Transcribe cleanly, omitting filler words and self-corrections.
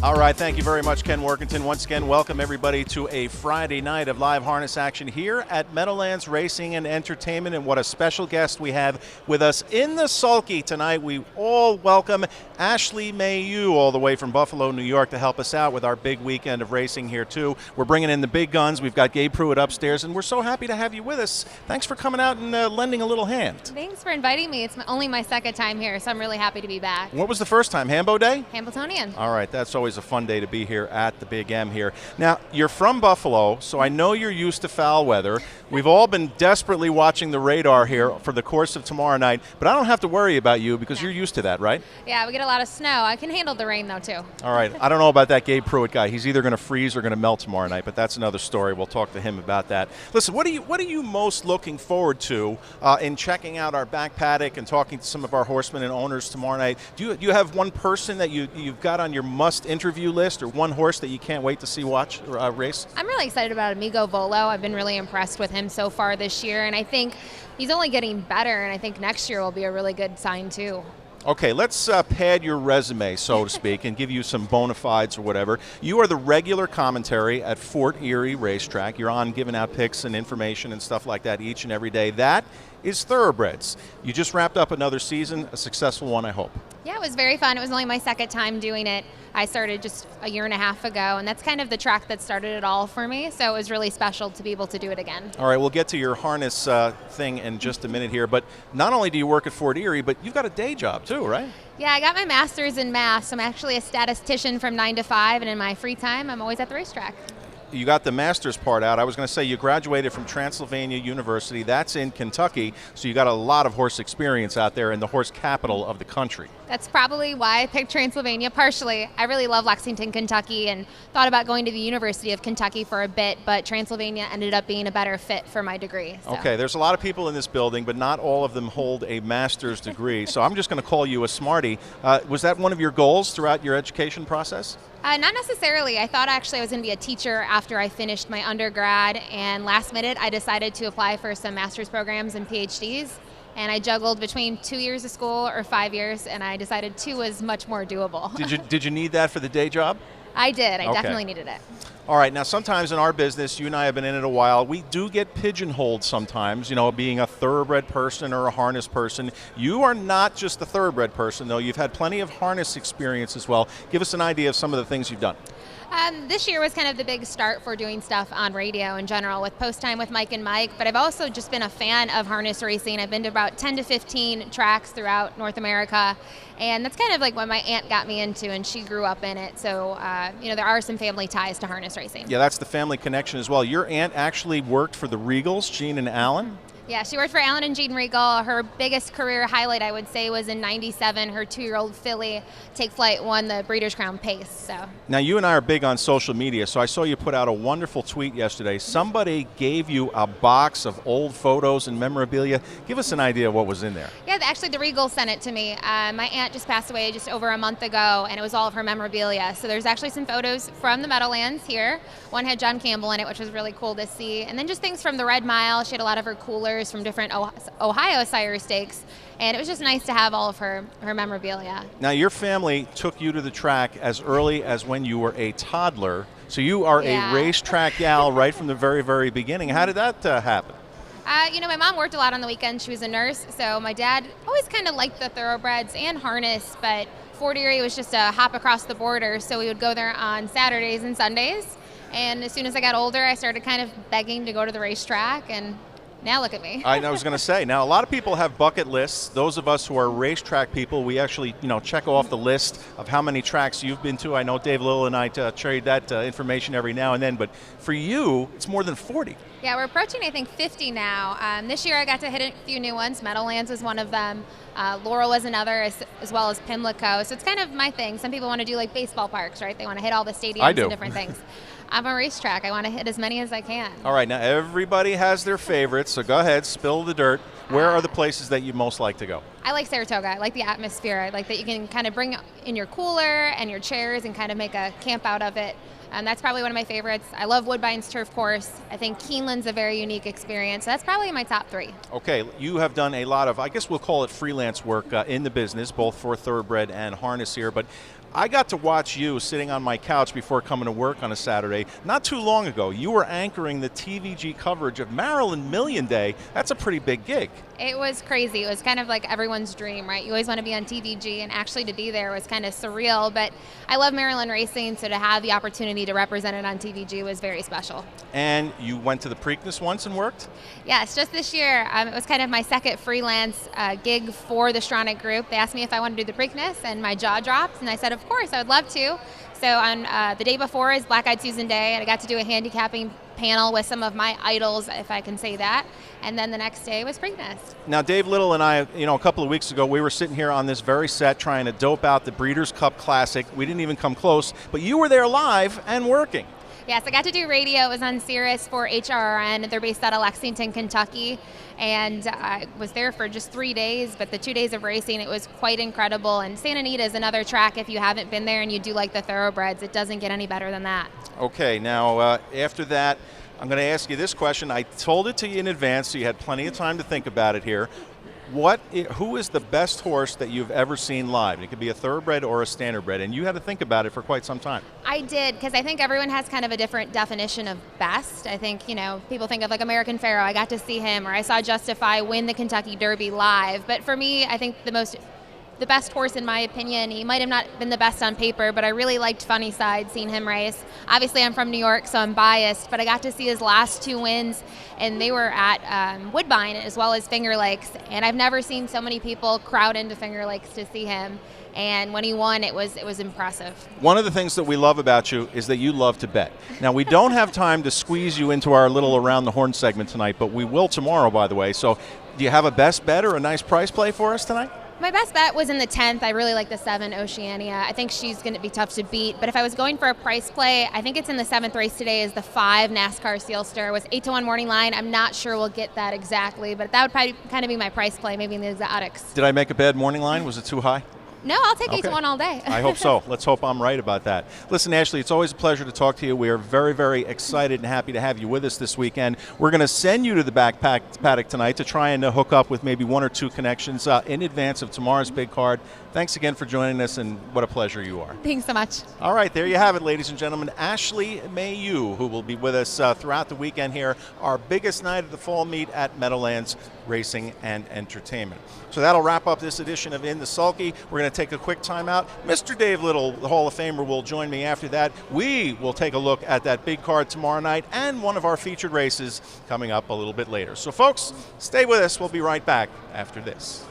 All right, thank you very much, Ken Workington. Once again, welcome everybody to a Friday night of live harness action here at Meadowlands Racing and Entertainment. And what a special guest we have with us in the Sulky tonight. We all welcome Ashley Mailloux all the way from Buffalo, New York to help us out with our big weekend of racing here too. We're bringing in the big guns. We've got Gabe Pruitt upstairs, and we're so happy to have you with us. Thanks for coming out and lending a little hand. Thanks for inviting me. It's only my second time here, so I'm really happy to be back. What was the first time, Hambo Day? Hambletonian. All right, that's always a fun day to be here at the Big M here. Now, you're from Buffalo, so I know you're used to foul weather. We've all been desperately watching the radar here for the course of tomorrow night, but I don't have to worry about you because you're used to that, right? Yeah, we get a lot of snow. I can handle the rain, though, too. All right. I don't know about that Gabe Pruitt guy. He's either going to freeze or going to melt tomorrow night, but that's another story. We'll talk to him about that. Listen, what are you most looking forward to in checking out our back paddock and talking to some of our horsemen and owners tomorrow night? Do you have one person that you've got on your must interview list, or one horse that you can't wait to see race? I'm really excited about Amigo Volo. I've been really impressed with him so far this year, and I think he's only getting better, and I think next year will be a really good sign, too. Okay, let's pad your resume, so to speak, and give you some bona fides or whatever. You are the regular commentary at Fort Erie Racetrack. You're on giving out picks and information and stuff like that each and every day. That is Thoroughbreds. You just wrapped up another season, a successful one, I hope. Yeah, it was very fun. It was only my second time doing it. I started just a year and a half ago, and that's kind of the track that started it all for me, so it was really special to be able to do it again. All right, we'll get to your harness thing in just a minute here, but not only do you work at Fort Erie, but you've got a day job too, right? Yeah, I got my master's in math, so I'm actually a statistician from 9 to 5, and in my free time, I'm always at the racetrack. You got the master's part out. I was going to say you graduated from Transylvania University. That's in Kentucky, so you got a lot of horse experience out there in the horse capital of the country. That's probably why I picked Transylvania, partially. I really love Lexington, Kentucky, and thought about going to the University of Kentucky for a bit, but Transylvania ended up being a better fit for my degree. So. Okay, there's a lot of people in this building, but not all of them hold a master's degree, so I'm just going to call you a smarty. Was that one of your goals throughout your education process? Not necessarily. I thought actually I was going to be a teacher after I finished my undergrad, and last minute I decided to apply for some master's programs and PhDs, and I juggled between 2 years of school or 5 years, and I decided 2 was much more doable. Did you need that for the day job? I did. I definitely needed it. All right, now sometimes in our business, you and I have been in it a while, we do get pigeonholed sometimes, you know, being a thoroughbred person or a harness person. You are not just a thoroughbred person, though. You've had plenty of harness experience as well. Give us an idea of some of the things you've done. This year was kind of the big start for doing stuff on radio in general with Post Time with Mike and Mike, but I've also just been a fan of harness racing. I've been to about 10 to 15 tracks throughout North America, and that's kind of like what my aunt got me into, and she grew up in it, so you know, there are some family ties to harness racing. Yeah, that's the family connection as well. Your aunt actually worked for the Regals, Gene and Alan? Yeah, she worked for Alan and Jean Regal. Her biggest career highlight, I would say, was in '97. Her 2-year-old filly, Take Flight, won the Breeders' Crown Pace. So. Now, you and I are big on social media, so I saw you put out a wonderful tweet yesterday. Somebody gave you a box of old photos and memorabilia. Give us an idea of what was in there. Yeah, actually, the Regals sent it to me. My aunt just passed away just over a month ago, and it was all of her memorabilia. So there's actually some photos from the Meadowlands here. One had John Campbell in it, which was really cool to see. And then just things from the Red Mile. She had a lot of her coolers from different Ohio sire stakes, and it was just nice to have all of her memorabilia. Now, your family took you to the track as early as when you were a toddler, so you are a racetrack gal right from the very, very beginning. How did that happen? You know, my mom worked a lot on the weekends. She was a nurse, so my dad always kind of liked the thoroughbreds and harness, but Fort Erie was just a hop across the border, so we would go there on Saturdays and Sundays, and as soon as I got older, I started kind of begging to go to the racetrack, and now look at me. I was going to say, now a lot of people have bucket lists. Those of us who are racetrack people, we actually, you know, check off the list of how many tracks you've been to. I know Dave Little and I trade that information every now and then, but for you, it's more than 40. Yeah, we're approaching, I think, 50 now. This year I got to hit a few new ones. Meadowlands is one of them. Laurel is another, as well as Pimlico. So it's kind of my thing. Some people want to do like baseball parks, right? They want to hit all the stadiums and different things. I'm a racetrack. I want to hit as many as I can. All right, now everybody has their favorites, so go ahead, spill the dirt. Where are the places that you most like to go? I like Saratoga. I like the atmosphere. I like that you can kind of bring in your cooler and your chairs and kind of make a camp out of it. And that's probably one of my favorites. I love Woodbine's turf course. I think Keeneland's a very unique experience. So that's probably my top 3. Okay, you have done a lot of, I guess we'll call it freelance work in the business, both for thoroughbred and harness here. But I got to watch you sitting on my couch before coming to work on a Saturday. Not too long ago, you were anchoring the TVG coverage of Maryland Million Day. That's a pretty big gig. It was crazy. It was kind of like everyone's dream, right? You always want to be on TVG, and actually to be there was kind of surreal. But I love Maryland racing, so to have the opportunity to represent it on TVG was very special. And you went to the Preakness once and worked? Yes, just this year. It was kind of my second freelance gig for the Stronach Group. They asked me if I wanted to do the Preakness, and my jaw dropped, and I said, of course, I would love to. So on the day before is Black Eyed Susan Day, and I got to do a handicapping panel with some of my idols, if I can say that. And then the next day was Preakness. Now, Dave Little and I, a couple of weeks ago, we were sitting here on this very set trying to dope out the Breeders' Cup Classic. We didn't even come close, but you were there live and working. Yes, I got to do radio. It was on Sirius for HRRN. They're based out of Lexington, Kentucky. And I was there for just 3 days, but the 2 days of racing, it was quite incredible. And Santa Anita is another track. If you haven't been there and you do like the thoroughbreds, it doesn't get any better than that. Okay, now after that, I'm going to ask you this question. I told it to you in advance, so you had plenty of time to think about it here. Who is the best horse that you've ever seen live? It could be a thoroughbred or a standardbred, and you had to think about it for quite some time. I did, because I think everyone has kind of a different definition of best. I think, people think of like American Pharoah. I got to see him, or I saw Justify win the Kentucky Derby live. But for me, I think the best horse, in my opinion, he might have not been the best on paper, but I really liked Funny Side, seeing him race. Obviously, I'm from New York, so I'm biased, but I got to see his last 2 wins, and they were at Woodbine as well as Finger Lakes, and I've never seen so many people crowd into Finger Lakes to see him. And when he won, it was impressive. One of the things that we love about you is that you love to bet. Now, we don't have time to squeeze you into our little Around the Horn segment tonight, but we will tomorrow, by the way. So do you have a best bet or a nice price play for us tonight? My best bet was in the 10th. I really like the 7, Oceania. I think she's going to be tough to beat. But if I was going for a price play, I think it's in the 7th race today is the 5, NASCAR Sealster. It was 8-1 morning line. I'm not sure we'll get that exactly, but that would probably kind of be my price play, maybe in the exotics. Did I make a bad morning line? Was it too high? No, I'll take 8-1 all day. I hope so. Let's hope I'm right about that. Listen, Ashley, it's always a pleasure to talk to you. We are very, very excited and happy to have you with us this weekend. We're going to send you to the back paddock tonight to try and hook up with maybe 1 or 2 connections in advance of tomorrow's big card. Thanks again for joining us, and what a pleasure you are. Thanks so much. All right, there you have it, ladies and gentlemen. Ashley Mailloux, who will be with us throughout the weekend here, our biggest night of the fall meet at Meadowlands Racing and Entertainment. So that'll wrap up this edition of In the Sulky. We're going to take a quick time out. Mr. Dave Little, the Hall of Famer, will join me after that. We will take a look at that big card tomorrow night and one of our featured races coming up a little bit later. So, folks, stay with us. We'll be right back after this.